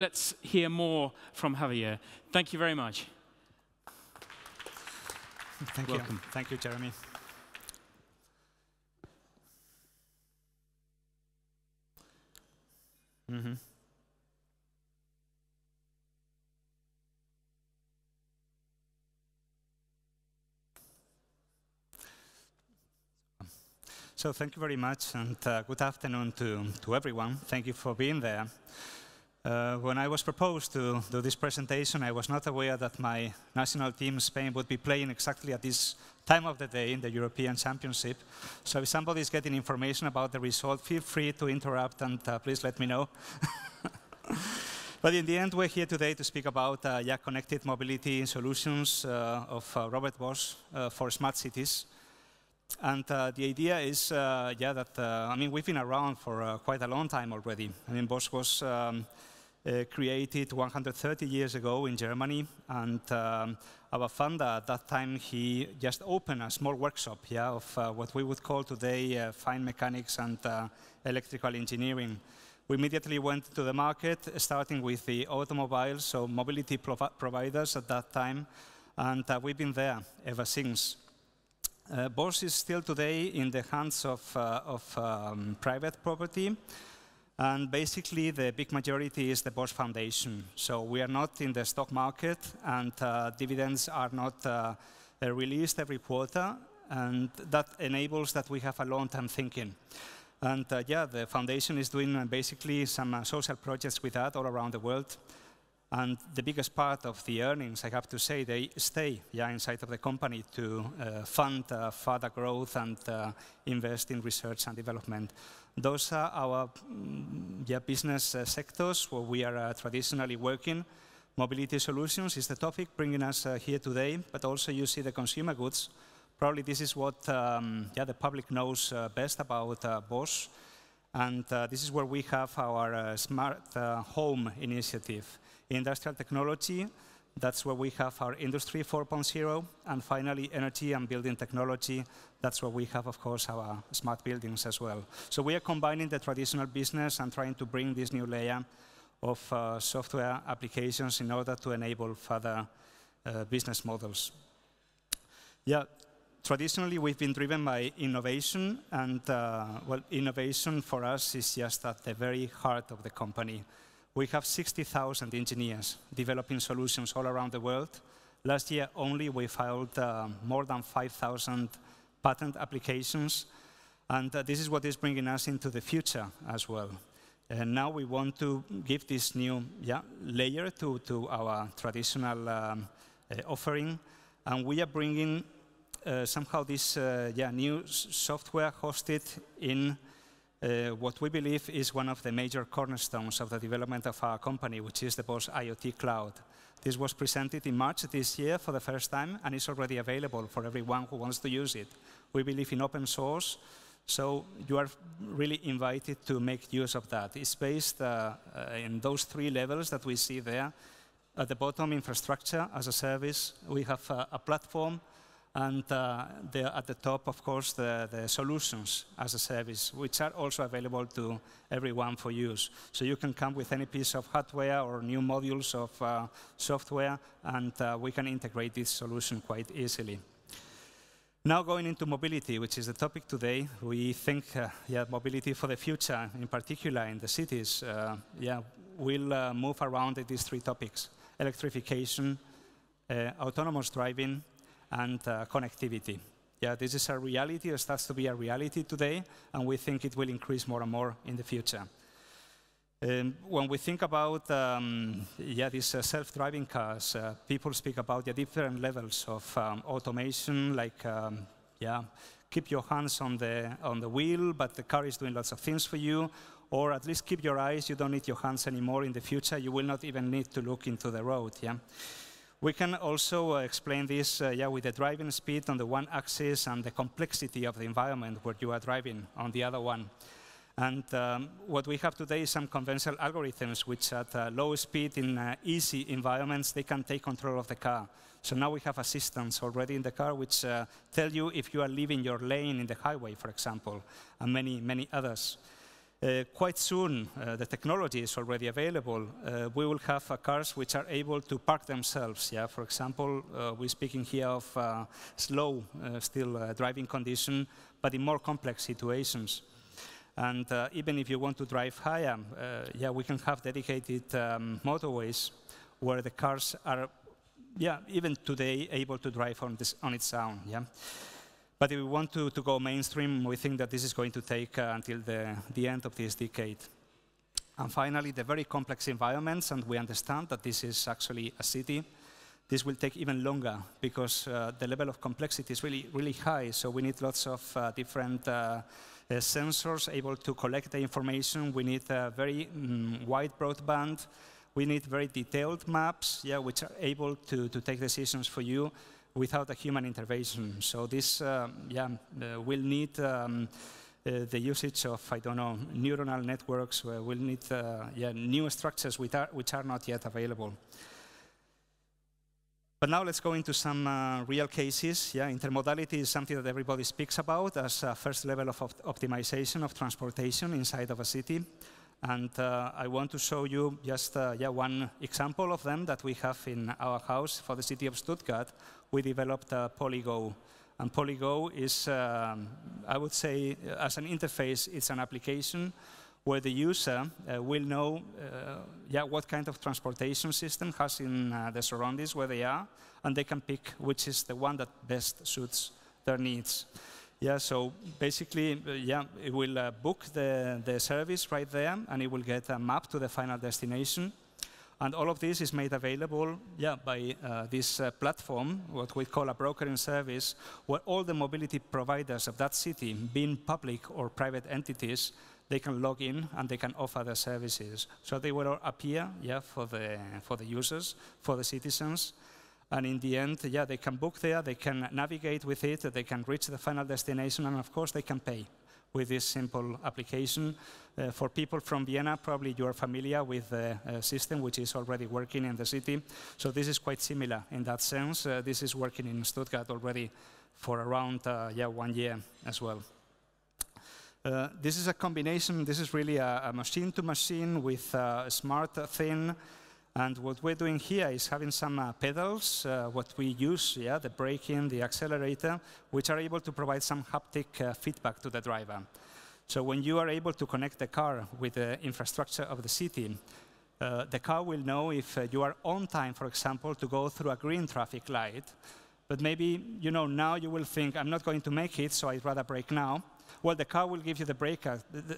Let's hear more from Javier. Thank you very much. Thank you. Thank you, Jeremy. So thank you very much, and good afternoon to everyone. Thank you for being there. When I was proposed to do this presentation, I was not aware that my national team, Spain, would be playing exactly at this time of the day in the European Championship. So if somebody is getting information about the result, feel free to interrupt and please let me know. But in the end, we're here today to speak about connected mobility solutions of Robert Bosch for smart cities. And the idea is that, I mean, we've been around for quite a long time already. I mean, Bosch was created 130 years ago in Germany, and our founder at that time, he just opened a small workshop of what we would call today fine mechanics and electrical engineering. We immediately went to the market, starting with the automobiles, so mobility providers at that time, and we've been there ever since. Bosch is still today in the hands of private property, and basically the big majority is the Bosch Foundation. So we are not in the stock market, and dividends are not released every quarter, and that enables that we have a long-term thinking. And the foundation is doing basically some social projects with that all around the world. And the biggest part of the earnings, I have to say, they stay inside of the company to fund further growth and invest in research and development. Those are our business sectors where we are traditionally working. Mobility solutions is the topic bringing us here today, but also you see the consumer goods. Probably this is what the public knows best about Bosch. And this is where we have our smart home initiative. Industrial technology, that's where we have our Industry 4.0, and finally energy and building technology, that's where we have, of course, our smart buildings as well. So we are combining the traditional business and trying to bring this new layer of software applications in order to enable further business models. Traditionally we've been driven by innovation, and innovation for us is just at the very heart of the company. We have 60,000 engineers developing solutions all around the world. Last year only, we filed more than 5,000 patent applications. And this is what is bringing us into the future as well. And now we want to give this new layer to our traditional offering. And we are bringing somehow this new software hosted in what we believe is one of the major cornerstones of the development of our company, which is the Bosch IoT Cloud. This was presented in March this year for the first time, and it's already available for everyone who wants to use it. We believe in open source, so you are really invited to make use of that. It's based in those three levels that we see there. At the bottom, infrastructure as a service. We have a platform. And at the top, of course, the solutions as a service, which are also available to everyone for use. So you can come with any piece of hardware or new modules of software, and we can integrate this solution quite easily. Now going into mobility, which is the topic today, we think mobility for the future, in particular in the cities, will move around these three topics: electrification, autonomous driving, and connectivity. This is a reality, it starts to be a reality today, and we think it will increase more and more in the future. When we think about these self-driving cars, people speak about the different levels of automation, like keep your hands on the wheel, but the car is doing lots of things for you, or at least keep your eyes, you don't need your hands anymore. In the future, you will not even need to look into the road. We can also explain this with the driving speed on the one axis and the complexity of the environment where you are driving on the other one. And what we have today is some conventional algorithms which at low speed in easy environments, they can take control of the car. So now we have assistants already in the car which tell you if you are leaving your lane in the highway, for example, and many, many others. Quite soon, the technology is already available. We will have cars which are able to park themselves. Yeah? For example, we're speaking here of slow, still driving condition, but in more complex situations. And even if you want to drive higher, yeah, we can have dedicated motorways where the cars are, yeah, even today able to drive on its own. Yeah? But if we want to go mainstream, we think that this is going to take until the end of this decade. And finally, the very complex environments, and we understand that this is actually a city. This will take even longer because the level of complexity is really, really high. So we need lots of different sensors able to collect the information. We need very wide broadband. We need very detailed maps, yeah, which are able to take decisions for you without a human intervention. So this will need the usage of, I don't know, neuronal networks. We'll need new structures which are not yet available. But now let's go into some real cases. Yeah, intermodality is something that everybody speaks about as a first level of optimization of transportation inside of a city. And I want to show you just one example of them that we have in our house for the city of Stuttgart. We developed PolyGo. And PolyGo is, I would say, as an interface, it's an application where the user will know what kind of transportation system has in the surroundings where they are, and they can pick which is the one that best suits their needs. Yeah, so basically, it will book the service right there, and it will get a map to the final destination. And all of this is made available by this platform, what we call a brokering service, where all the mobility providers of that city, being public or private entities, they can log in and they can offer their services. So they will appear for the users, for the citizens. And in the end, they can book there, they can navigate with it, they can reach the final destination, and of course they can pay with this simple application. For people from Vienna, probably you are familiar with the system which is already working in the city. So this is quite similar in that sense. This is working in Stuttgart already for around 1 year as well. This is a combination. This is really a machine-to-machine with a smart thing. And what we're doing here is having some pedals, what we use, the braking, the accelerator, which are able to provide some haptic feedback to the driver. So when you are able to connect the car with the infrastructure of the city, the car will know if you are on time, for example, to go through a green traffic light. But maybe, now you will think, I'm not going to make it, so I'd rather brake now. Well, the car will give you the brake,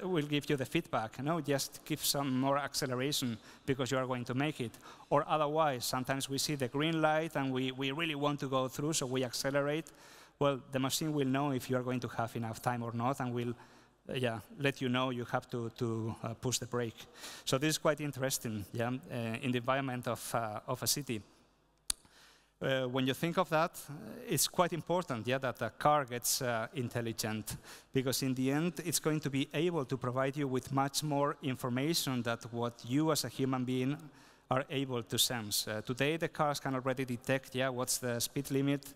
will give you the feedback. Just give some more acceleration because you are going to make it. Or otherwise, sometimes we see the green light and we really want to go through, so we accelerate. Well, the machine will know if you are going to have enough time or not, and will let you know you have to push the brake. So this is quite interesting, in the environment of a city. When you think of that, it's quite important, that the car gets intelligent, because in the end, it's going to be able to provide you with much more information than what you as a human being are able to sense. Today, the cars can already detect, what's the speed limit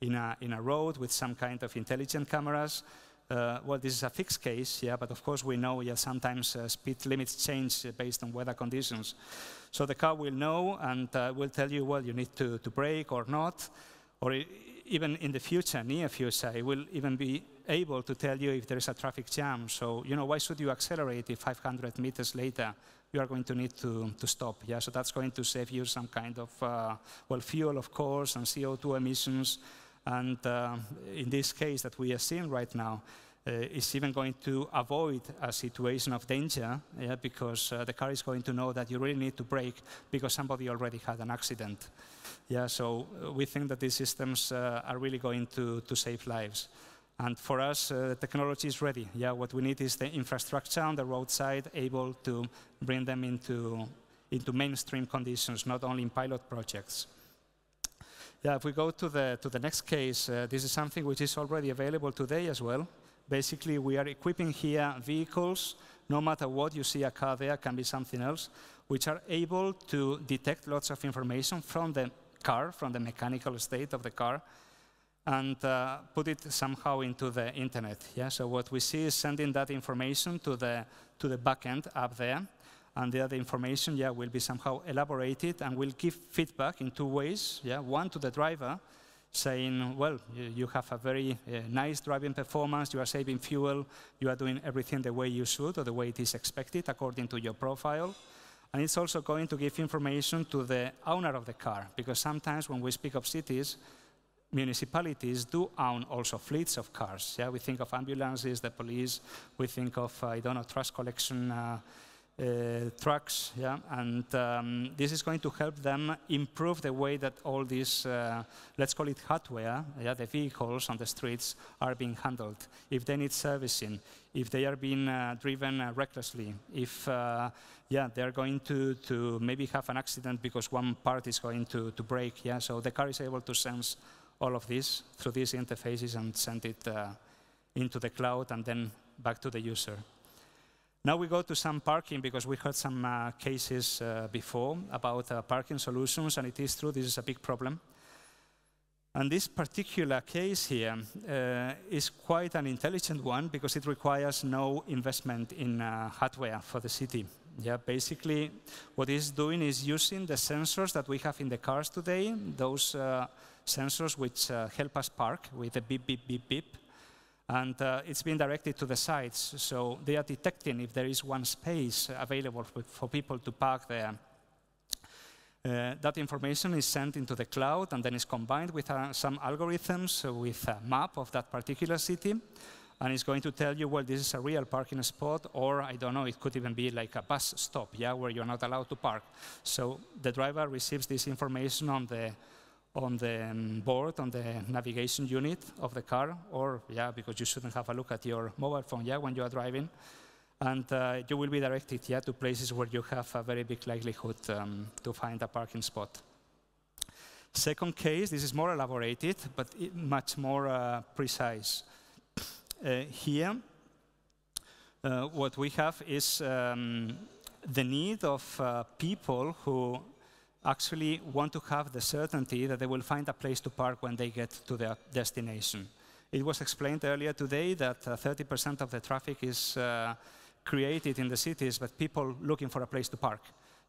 in a road with some kind of intelligent cameras. Well, this is a fixed case, but of course we know sometimes speed limits change based on weather conditions. So the car will know and will tell you, well, you need to brake or not. Or even in the future, near future, it will even be able to tell you if there is a traffic jam. So, why should you accelerate if 500 meters later you are going to need to stop? So that's going to save you some kind of, fuel, of course, and CO2 emissions. And in this case that we are seeing right now, it's even going to avoid a situation of danger, because the car is going to know that you really need to brake because somebody already had an accident. So we think that these systems are really going to save lives. And for us, technology is ready. What we need is the infrastructure on the roadside able to bring them into mainstream conditions, not only in pilot projects. If we go to the next case, this is something which is already available today as well. Basically, we are equipping here vehicles, no matter what you see a car there, can be something else, which are able to detect lots of information from the car, from the mechanical state of the car. and put it somehow into the internet. Yeah? So what we see is sending that information to the backend up there, and the other information will be somehow elaborated and will give feedback in two ways. Yeah? One to the driver, saying, well, you have a very nice driving performance, you are saving fuel, you are doing everything the way you should or the way it is expected according to your profile. And it's also going to give information to the owner of the car, because sometimes when we speak of cities, municipalities do own also fleets of cars. Yeah? We think of ambulances, the police, we think of, I don't know, trash collection trucks, yeah? And this is going to help them improve the way that all these, let's call it hardware, yeah, the vehicles on the streets are being handled. If they need servicing, if they are being driven recklessly, if they're going to maybe have an accident because one part is going to break, yeah? So the car is able to sense all of this through these interfaces and send it into the cloud and then back to the user. Now we go to some parking, because we heard some cases before about parking solutions, and it is true, this is a big problem. And this particular case here is quite an intelligent one, because it requires no investment in hardware for the city. Yeah, basically, what it's doing is using the sensors that we have in the cars today, those sensors which help us park with the beep, beep, beep, beep. And it's been directed to the sites, so they are detecting if there is one space available for people to park there. That information is sent into the cloud and then is combined with some algorithms with a map of that particular city. And it's going to tell you, well, this is a real parking spot, or I don't know, it could even be like a bus stop, yeah, where you're not allowed to park. So the driver receives this information on the board, on the navigation unit of the car, or, yeah, because you shouldn't have a look at your mobile phone, yeah, when you are driving. And you will be directed, yeah, to places where you have a very big likelihood to find a parking spot. Second case, this is more elaborated, but much more precise. Here, what we have is the need of people who actually want to have the certainty that they will find a place to park when they get to their destination. It was explained earlier today that 30% of the traffic is created in the cities, but people looking for a place to park.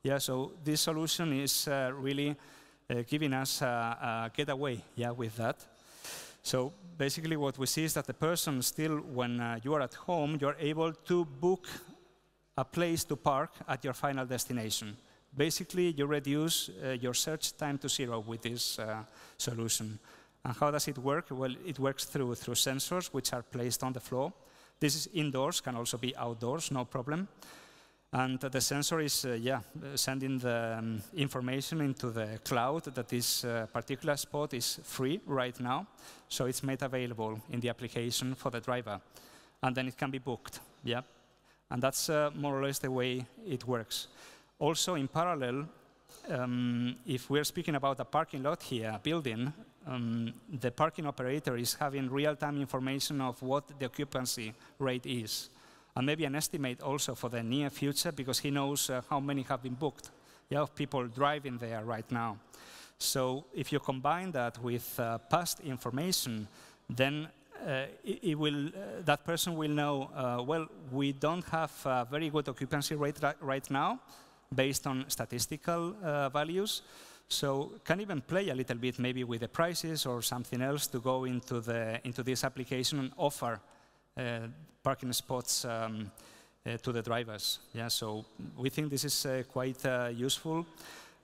Yeah, so this solution is really giving us a getaway, yeah, with that. So basically what we see is that the person still, when you are at home, you're able to book a place to park at your final destination. Basically, you reduce your search time to zero with this solution. And how does it work? Well, it works through sensors which are placed on the floor. This is indoors, can also be outdoors, no problem. And the sensor is sending the information into the cloud that this particular spot is free right now. So it's made available in the application for the driver. And then it can be booked. Yeah? And that's more or less the way it works. Also, in parallel, if we're speaking about a parking lot here, a building, the parking operator is having real-time information of what the occupancy rate is. And maybe an estimate also for the near future, because he knows how many have been booked, yeah, of people driving there right now. So if you combine that with past information, then that person will know, well, we don't have a very good occupancy rate right now, based on statistical values. So can even play a little bit maybe with the prices or something else to go into this application and offer parking spots to the drivers. Yeah, so we think this is quite useful.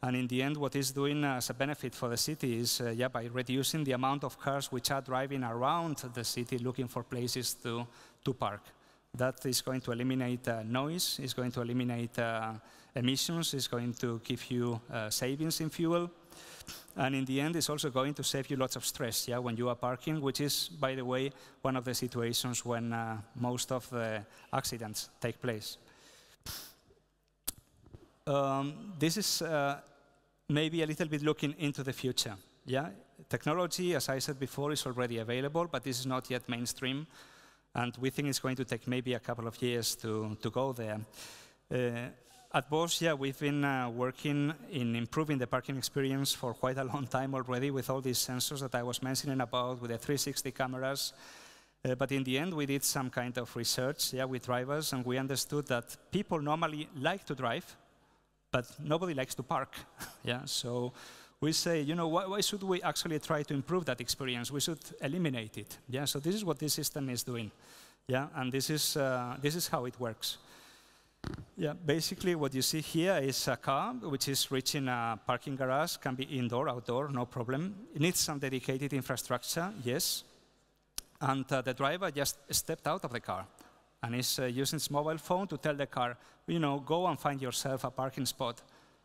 And in the end, what it's doing as a benefit for the city is by reducing the amount of cars which are driving around the city looking for places to park. That is going to eliminate noise, is going to eliminate emissions, is going to give you savings in fuel. And in the end, it's also going to save you lots of stress, yeah, when you are parking, which is, by the way, one of the situations when most of the accidents take place. This is maybe a little bit looking into the future. Yeah? Technology, as I said before, is already available, but this is not yet mainstream. And we think it's going to take maybe a couple of years to go there. at BOSCH, yeah, we've been working in improving the parking experience for quite a long time already with all these sensors that I was mentioning about, with the 360 cameras. But in the end, we did some kind of research with drivers, and we understood that people normally like to drive, but nobody likes to park. So we say, you know, why should we actually try to improve that experience? We should eliminate it. So this is what this system is doing. And this is how it works. Basically what you see here is a car which is reaching a parking garage, can be indoor, outdoor, no problem. It needs some dedicated infrastructure, yes. And the driver just stepped out of the car and is using his mobile phone to tell the car, you know, go and find yourself a parking spot.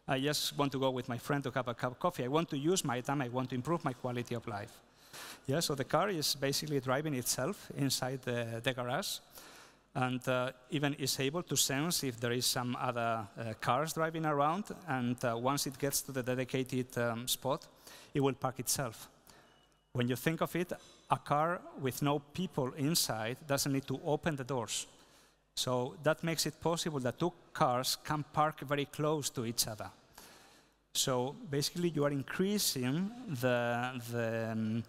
I just want to go with my friend to have a cup of coffee. I want to use my time. I want to improve my quality of life. So the car is basically driving itself inside the garage, and even is able to sense if there is some other cars driving around. And once it gets to the dedicated spot, it will park itself. When you think of it, a car with no people inside doesn't need to open the doors. So that makes it possible that two cars can park very close to each other. So basically, you are increasing the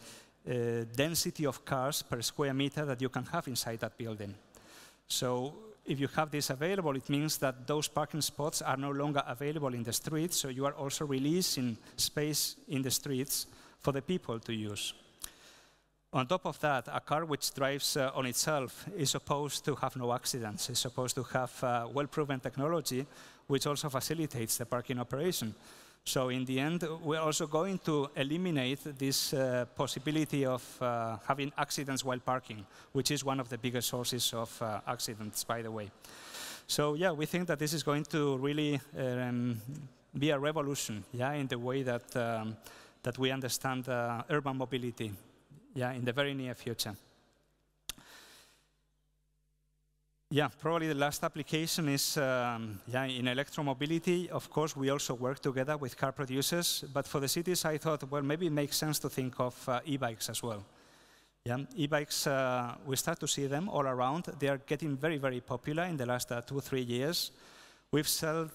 density of cars per square meter that you can have inside that building. So if you have this available, it means that those parking spots are no longer available in the streets, so you are also releasing space in the streets for the people to use. On top of that, a car which drives on itself is supposed to have no accidents. It's supposed to have well-proven technology, which also facilitates the parking operation. So in the end, we're also going to eliminate this possibility of having accidents while parking, which is one of the biggest sources of accidents, by the way. So yeah, we think that this is going to really be a revolution, in the way that, that we understand urban mobility, in the very near future. Probably the last application is in electromobility. Of course, we also work together with car producers, but for the cities, I thought, well, maybe it makes sense to think of e-bikes as well. E-bikes, we start to see them all around. They are getting very, very popular in the last 2 or 3 years. We've sold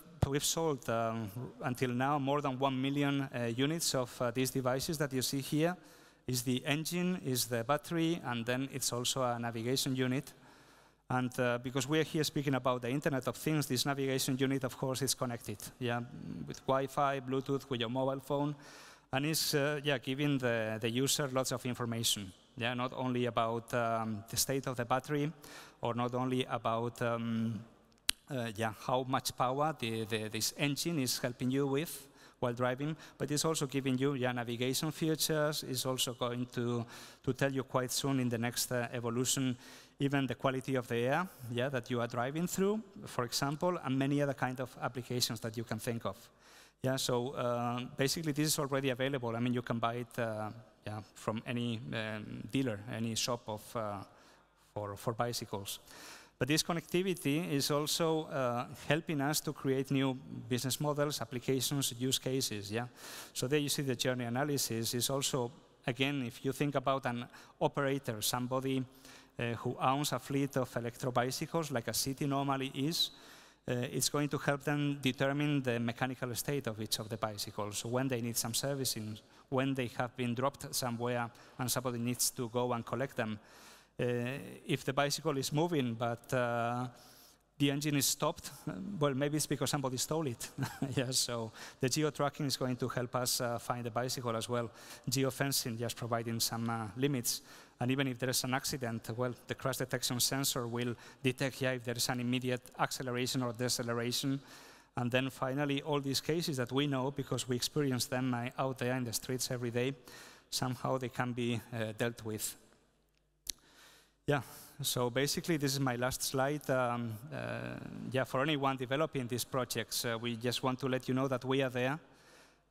until now more than 1 million units of these devices that you see here. Is the engine, is the battery, and then it's also a navigation unit. And because we're here speaking about the Internet of Things, this navigation unit, of course, is connected, with Wi-Fi, Bluetooth, with your mobile phone, and is giving the user lots of information. Not only about the state of the battery, or not only about how much power this engine is helping you with while driving, but it's also giving you navigation features. It's also going to tell you quite soon in the next evolution even the quality of the air that you are driving through, for example, and many other kind of applications that you can think of. So basically this is already available. I mean, you can buy it from any dealer, any shop of, for bicycles. But this connectivity is also helping us to create new business models, applications, use cases. So there you see the journey analysis is also, again, if you think about an operator, somebody who owns a fleet of electro-bicycles, like a city normally is, it's going to help them determine the mechanical state of each of the bicycles, when they need some servicing, when they have been dropped somewhere and somebody needs to go and collect them. If the bicycle is moving, but the engine is stopped, well, maybe it's because somebody stole it. So the geo-tracking is going to help us find the bicycle as well. Geofencing, just providing some limits. And even if there is an accident, well, the crash detection sensor will detect if there is an immediate acceleration or deceleration. And then finally, all these cases that we know, because we experience them out there in the streets every day, somehow they can be dealt with. So basically, this is my last slide. For anyone developing these projects, we just want to let you know that we are there,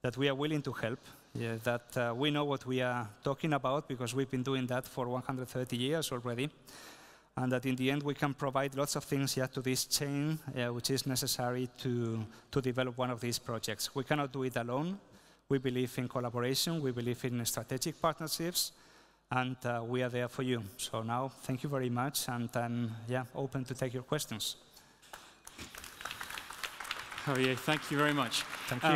that we are willing to help, that we know what we are talking about because we've been doing that for 130 years already, and that in the end we can provide lots of things to this chain which is necessary to develop one of these projects. We cannot do it alone. We believe in collaboration. We believe in strategic partnerships. And we are there for you. So now, thank you very much, and I'm open to take your questions. Javier, thank you very much. Thank you.